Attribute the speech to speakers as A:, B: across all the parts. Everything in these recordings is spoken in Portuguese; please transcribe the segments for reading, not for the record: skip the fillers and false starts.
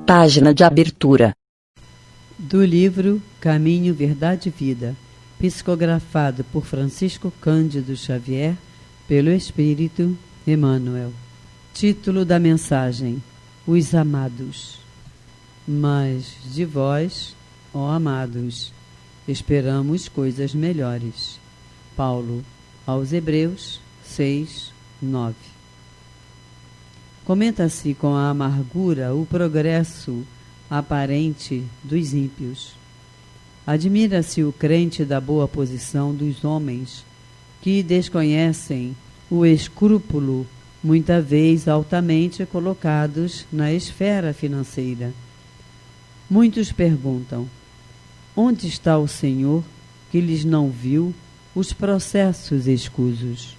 A: Página de abertura.
B: Do livro Caminho, Verdade e Vida, psicografado por Francisco Cândido Xavier, pelo Espírito Emmanuel. Título da mensagem: Os Amados. Mas de vós, ó amados, esperamos coisas melhores. Paulo aos Hebreus 6, 9. Comenta-se com a amargura o progresso aparente dos ímpios. Admira-se o crente da boa posição dos homens, que desconhecem o escrúpulo, muita vez altamente colocados na esfera financeira. Muitos perguntam: onde está o Senhor que lhes não viu os processos escusos?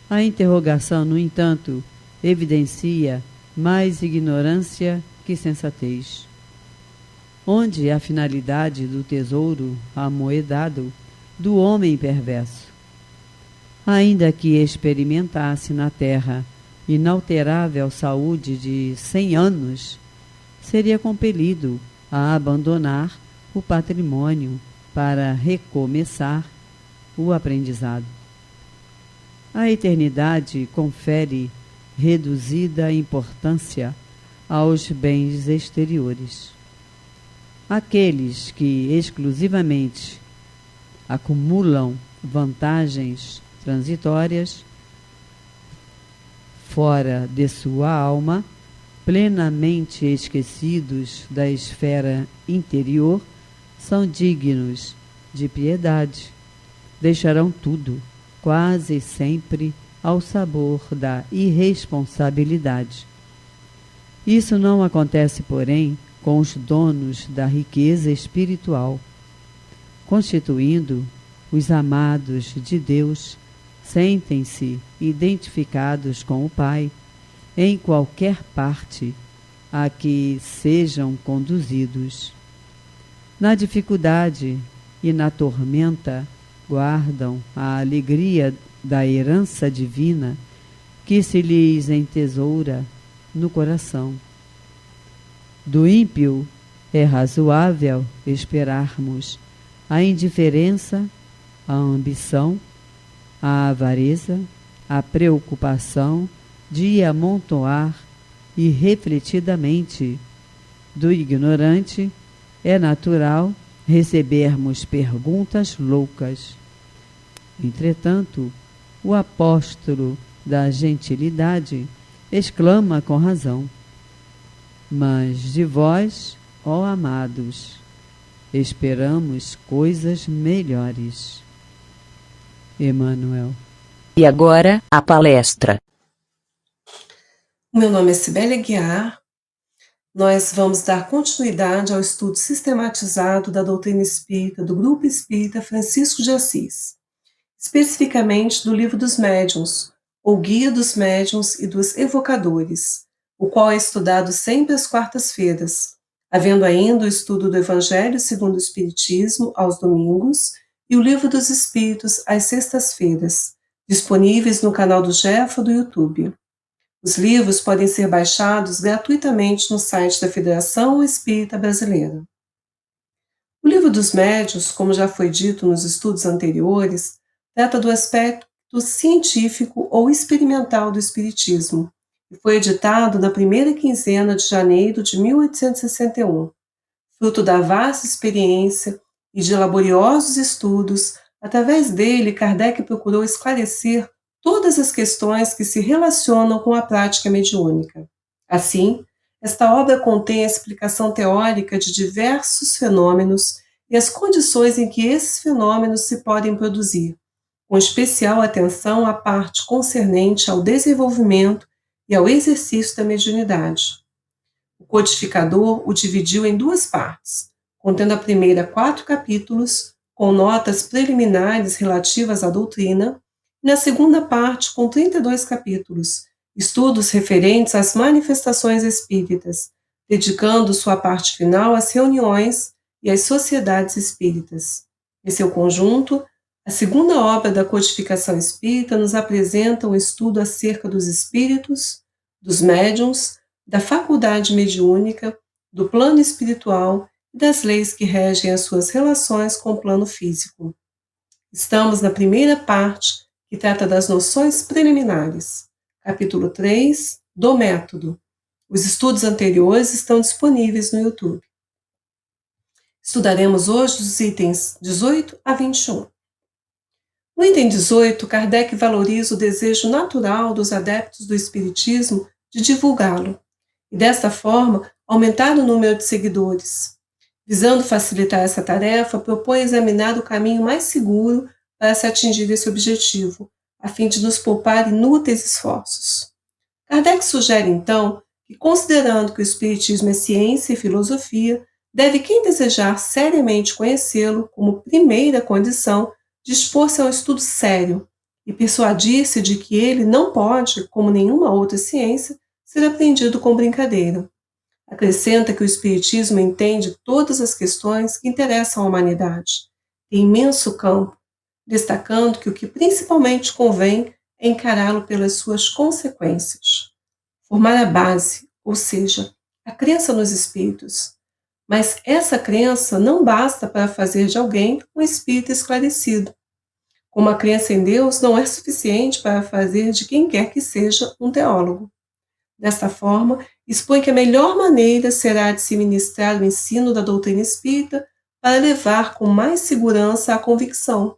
B: A interrogação, no entanto, evidencia mais ignorância que sensatez. Onde a finalidade do tesouro amoedado do homem perverso? Ainda que experimentasse na terra inalterável saúde de 100 anos, seria compelido a abandonar o patrimônio para recomeçar o aprendizado. A eternidade confere reduzida importância aos bens exteriores. Aqueles que exclusivamente acumulam vantagens transitórias fora de sua alma, plenamente esquecidos da esfera interior, são dignos de piedade. Deixarão tudo, quase sempre, ao sabor da irresponsabilidade. Isso não acontece, porém, com os donos da riqueza espiritual. Constituindo os amados de Deus, sentem-se identificados com o Pai em qualquer parte a que sejam conduzidos. Na dificuldade e na tormenta, guardam a alegria da herança divina que se lhes entesoura no coração. Do ímpio é razoável esperarmos a indiferença, a ambição, a avareza, a preocupação de amontoar irrefletidamente. Do ignorante é natural recebermos perguntas loucas. Entretanto, o apóstolo da gentilidade exclama com razão: mas de vós, ó amados, esperamos coisas melhores. Emmanuel.
A: E agora, a palestra.
C: Meu nome é Cibele Aguiar. Nós vamos dar continuidade ao estudo sistematizado da doutrina espírita do Grupo Espírita Francisco de Assis, especificamente do Livro dos Médiuns, ou Guia dos Médiuns e dos Evocadores, o qual é estudado sempre às quartas-feiras, havendo ainda o estudo do Evangelho segundo o Espiritismo aos domingos e o Livro dos Espíritos às sextas-feiras, disponíveis no canal do Jefa do YouTube. Os livros podem ser baixados gratuitamente no site da Federação Espírita Brasileira. O Livro dos Médiuns, como já foi dito nos estudos anteriores, trata do aspecto científico ou experimental do Espiritismo e foi editado na primeira quinzena de janeiro de 1861. Fruto da vasta experiência e de laboriosos estudos, através dele, Kardec procurou esclarecer todas as questões que se relacionam com a prática mediúnica. Assim, esta obra contém a explicação teórica de diversos fenômenos e as condições em que esses fenômenos se podem produzir, com especial atenção à parte concernente ao desenvolvimento e ao exercício da mediunidade. O codificador o dividiu em duas partes, contendo a primeira 4 capítulos, com notas preliminares relativas à doutrina, e na segunda parte, com 32 capítulos, estudos referentes às manifestações espíritas, dedicando sua parte final às reuniões e às sociedades espíritas. Em seu conjunto, a segunda obra da codificação espírita nos apresenta um estudo acerca dos espíritos, dos médiuns, da faculdade mediúnica, do plano espiritual e das leis que regem as suas relações com o plano físico. Estamos na primeira parte, que trata das noções preliminares. Capítulo 3, do método. Os estudos anteriores estão disponíveis no YouTube. Estudaremos hoje os itens 18 a 21. No item 18, Kardec valoriza o desejo natural dos adeptos do Espiritismo de divulgá-lo, e desta forma aumentar o número de seguidores. Visando facilitar essa tarefa, propõe examinar o caminho mais seguro para se atingir esse objetivo, a fim de nos poupar inúteis esforços. Kardec sugere, então, que, considerando que o Espiritismo é ciência e filosofia, deve quem desejar seriamente conhecê-lo, como primeira condição, dispor-se a um estudo sério e persuadir-se de que ele não pode, como nenhuma outra ciência, ser aprendido com brincadeira. Acrescenta que o Espiritismo entende todas as questões que interessam à humanidade, tem imenso campo, destacando que o que principalmente convém é encará-lo pelas suas consequências. Formar a base, ou seja, a crença nos espíritos. Mas essa crença não basta para fazer de alguém um espírito esclarecido. Como a crença em Deus não é suficiente para fazer de quem quer que seja um teólogo. Desta forma, expõe que a melhor maneira será de se ministrar o ensino da doutrina espírita para levar com mais segurança a convicção,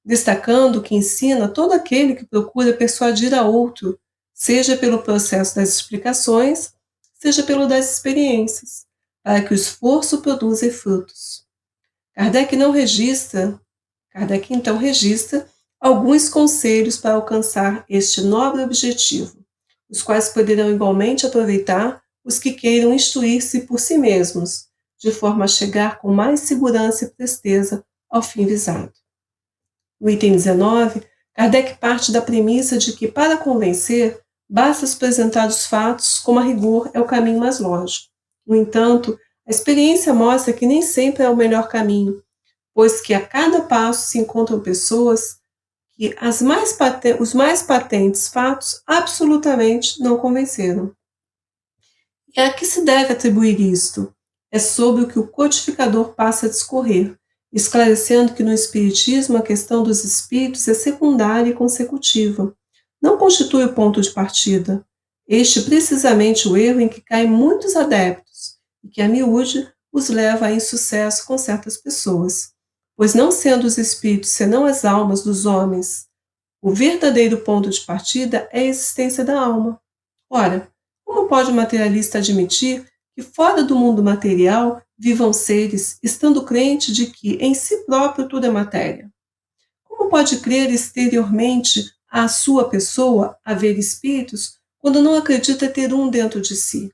C: destacando que ensina todo aquele que procura persuadir a outro, seja pelo processo das explicações, seja pelo das experiências, para que o esforço produza frutos. Kardec então registra alguns conselhos para alcançar este nobre objetivo, os quais poderão igualmente aproveitar os que queiram instruir-se por si mesmos, de forma a chegar com mais segurança e presteza ao fim visado. No item 19, Kardec parte da premissa de que, para convencer, basta apresentar os fatos como a rigor é o caminho mais lógico. No entanto, a experiência mostra que nem sempre é o melhor caminho, pois que a cada passo se encontram pessoas que os mais patentes fatos absolutamente não convenceram. E a que se deve atribuir isto? É sobre o que o codificador passa a discorrer, esclarecendo que no Espiritismo a questão dos espíritos é secundária e consecutiva, não constitui o ponto de partida. Este precisamente o erro em que caem muitos adeptos, e que a miúde os leva a insucesso com certas pessoas, pois não sendo os espíritos senão as almas dos homens, o verdadeiro ponto de partida é a existência da alma. Ora, como pode o materialista admitir que fora do mundo material vivam seres, estando crente de que em si próprio tudo é matéria? Como pode crer exteriormente à sua pessoa haver espíritos quando não acredita ter um dentro de si?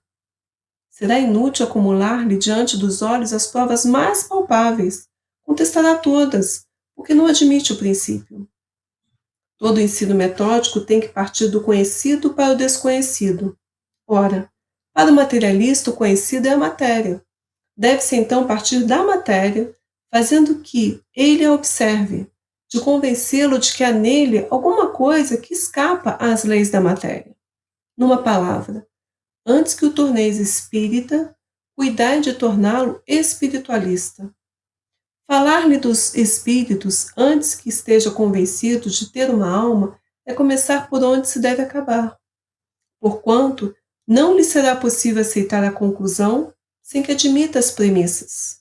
C: Será inútil acumular-lhe diante dos olhos as provas mais palpáveis. Contestará todas, porque não admite o princípio. Todo ensino metódico tem que partir do conhecido para o desconhecido. Ora, para o materialista, o conhecido é a matéria. Deve-se então partir da matéria, fazendo que ele a observe, de convencê-lo de que há nele alguma coisa que escapa às leis da matéria. Numa palavra, antes que o torneis espírita, cuidai de torná-lo espiritualista. Falar-lhe dos espíritos antes que esteja convencido de ter uma alma é começar por onde se deve acabar. Porquanto, não lhe será possível aceitar a conclusão sem que admita as premissas.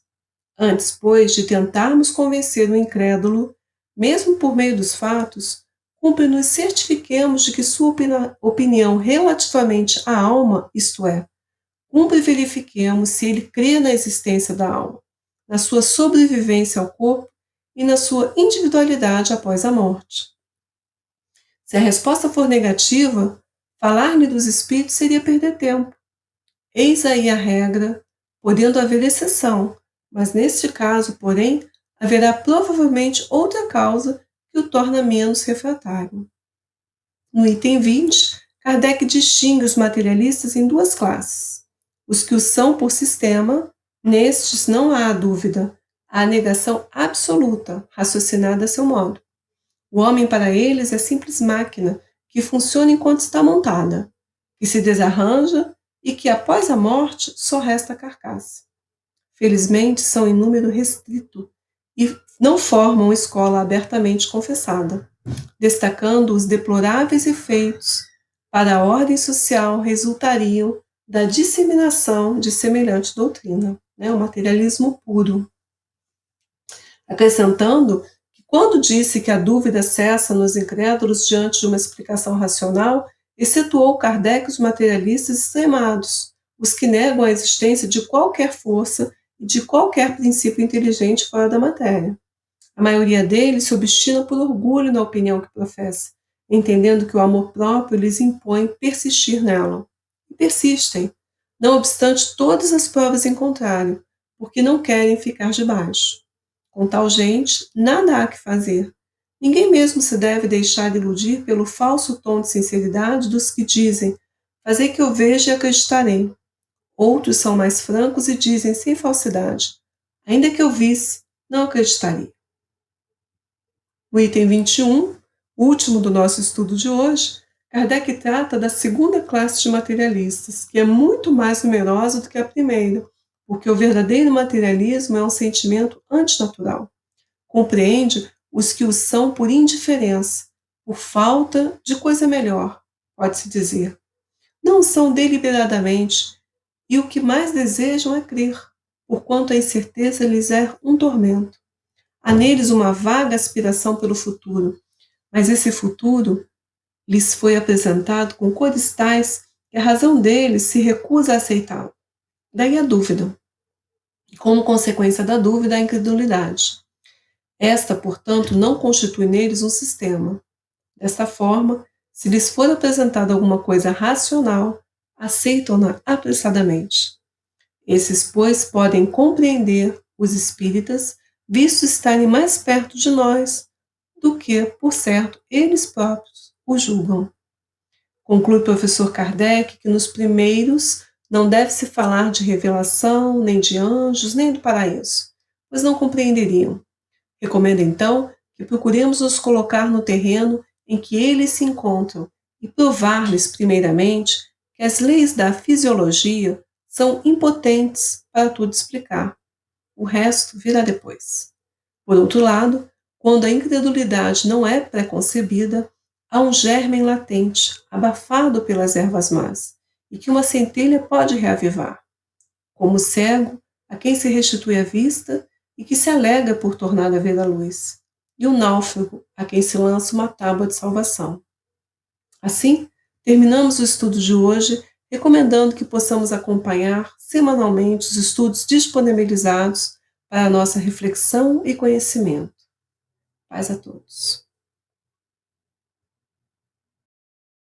C: Antes, pois, de tentarmos convencer o incrédulo, mesmo por meio dos fatos, cumpre-nos certifiquemos de que sua opinião relativamente à alma, isto é, cumpre verifiquemos se ele crê na existência da alma, na sua sobrevivência ao corpo e na sua individualidade após a morte. Se a resposta for negativa, falar-lhe dos espíritos seria perder tempo. Eis aí a regra, podendo haver exceção, mas neste caso, porém, haverá provavelmente outra causa que o torna menos refratário. No item 20, Kardec distingue os materialistas em duas classes. Os que o são por sistema, nestes não há dúvida, há negação absoluta, raciocinada a seu modo. O homem para eles é simples máquina, que funciona enquanto está montada, que se desarranja e que após a morte só resta a carcaça. Felizmente, são em número restrito e não formam escola abertamente confessada, destacando os deploráveis efeitos para a ordem social resultariam da disseminação de semelhante doutrina, o materialismo puro. Acrescentando que, quando disse que a dúvida cessa nos incrédulos diante de uma explicação racional, excetuou Kardec os materialistas extremados, os que negam a existência de qualquer força e de qualquer princípio inteligente fora da matéria. A maioria deles se obstina por orgulho na opinião que professa, entendendo que o amor próprio lhes impõe persistir nela. E persistem, não obstante todas as provas em contrário, porque não querem ficar debaixo. Com tal gente, nada há que fazer. Ninguém mesmo se deve deixar iludir pelo falso tom de sinceridade dos que dizem: "Fazei que eu veja e acreditarei". Outros são mais francos e dizem sem falsidade: "Ainda que eu visse, não acreditaria". No item 21, último do nosso estudo de hoje, Kardec trata da segunda classe de materialistas, que é muito mais numerosa do que a primeira, porque o verdadeiro materialismo é um sentimento antinatural. Compreende os que o são por indiferença, por falta de coisa melhor, pode-se dizer. Não são deliberadamente, e o que mais desejam é crer, porquanto a incerteza lhes é um tormento. Há neles uma vaga aspiração pelo futuro, mas esse futuro lhes foi apresentado com cores tais que a razão deles se recusa a aceitá-lo. Daí a dúvida. E como consequência da dúvida, a incredulidade. Esta, portanto, não constitui neles um sistema. Desta forma, se lhes for apresentada alguma coisa racional, aceitam-na apressadamente. Esses, pois, podem compreender os espíritas, visto estarem mais perto de nós do que, por certo, eles próprios o julgam. Conclui o professor Kardec que nos primeiros não deve-se falar de revelação, nem de anjos, nem do paraíso, pois não compreenderiam. Recomenda, então, que procuremos nos colocar no terreno em que eles se encontram e provar-lhes, primeiramente, que as leis da fisiologia são impotentes para tudo explicar. O resto virá depois. Por outro lado, quando a incredulidade não é preconcebida, há um germe latente, abafado pelas ervas más, e que uma centelha pode reavivar. Como o cego, a quem se restitui a vista e que se alega por tornar a ver a luz, e o náufrago, a quem se lança uma tábua de salvação. Assim, terminamos o estudo de hoje recomendando que possamos acompanhar semanalmente os estudos disponibilizados para a nossa reflexão e conhecimento. Paz a todos.